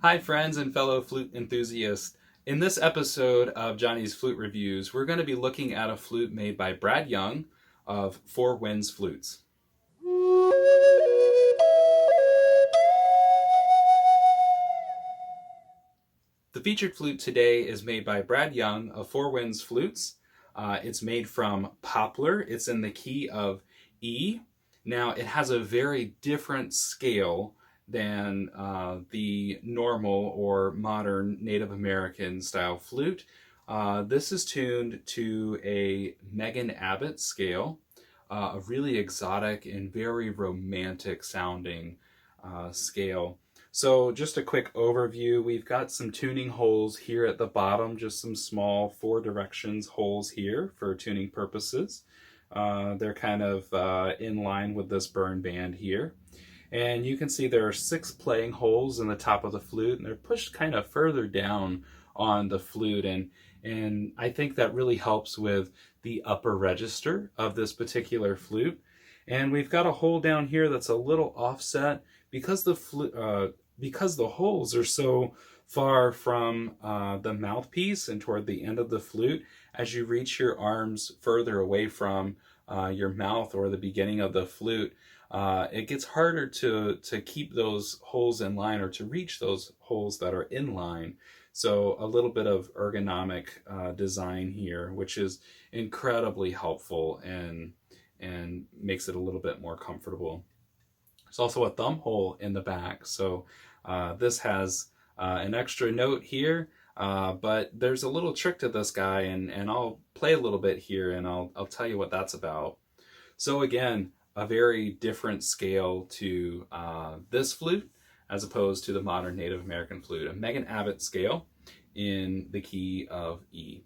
Hi friends and fellow flute enthusiasts. In this episode of Johnny's Flute Reviews, we're going to be looking at a flute made by Brad Young of Four Winds Flutes. The featured flute today is made by Brad Young of Four Winds Flutes. It's made from poplar. It's in the key of E. Now, it has a very different scale than the normal or modern Native American style flute. This is tuned to a Magien Avot scale, a really exotic and very romantic sounding scale. So just a quick overview, we've got some tuning holes here at the bottom, just some small 4 directions holes here for tuning purposes. They're kind of in line with this burn band here. And you can see there are 6 playing holes in the top of the flute, and they're pushed kind of further down on the flute. And I think that really helps with the upper register of this particular flute. And we've got a hole down here that's a little offset because the holes are so far from the mouthpiece and toward the end of the flute. As you reach your arms further away from your mouth or the beginning of the flute, it gets harder to keep those holes in line or to reach those holes that are in line. So a little bit of ergonomic design here, which is incredibly helpful and makes it a little bit more comfortable. There's also a thumb hole in the back, so this has an extra note here, but there's a little trick to this guy, and I'll play a little bit here, and I'll tell you what that's about. So again, a very different scale to this flute as opposed to the modern Native American flute, a Magien Avot scale in the key of E.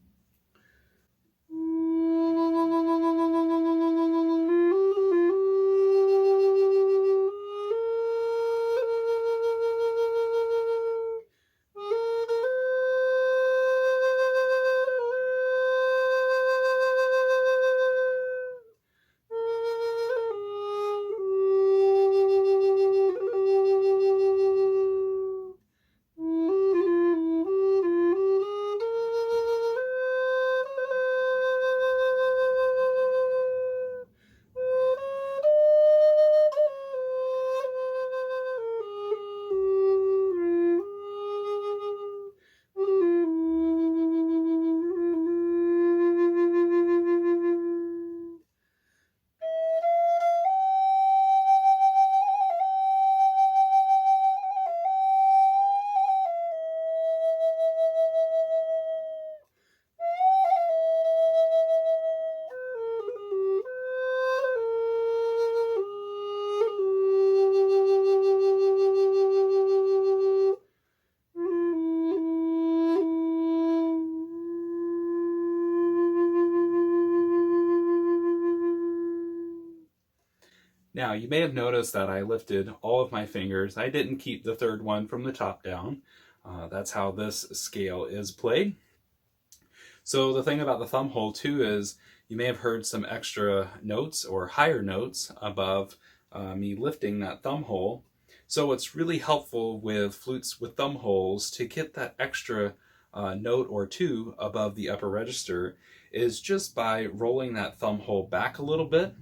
Now, you may have noticed that I lifted all of my fingers. I didn't keep the third one from the top down. That's how this scale is played. So the thing about the thumb hole too is you may have heard some extra notes or higher notes above me lifting that thumb hole. So it's really helpful with flutes with thumb holes to get that extra note or two above the upper register is just by rolling that thumb hole back a little bit.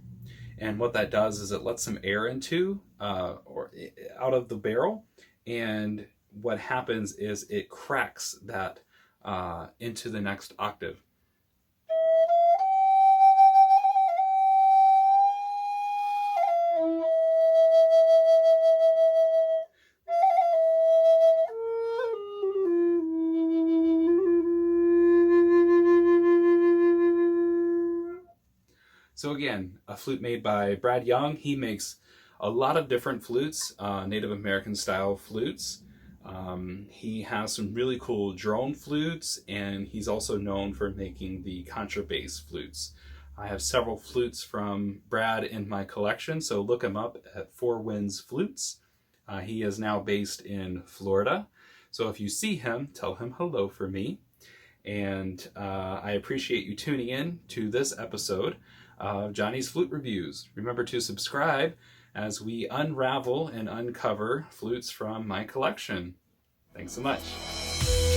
And what that does is it lets some air into or out of the barrel, and what happens is it cracks that into the next octave. So again, a flute made by Brad Young. He makes a lot of different flutes, Native American style flutes. He has some really cool drone flutes, and he's also known for making the contrabass flutes. I have several flutes from Brad in my collection, so look him up at Four Winds Flutes. He is now based in Florida, so if you see him, tell him hello for me. And I appreciate you tuning in to this episode of Johnny's Flute Reviews. Remember to subscribe as we unravel and uncover flutes from my collection. Thanks so much.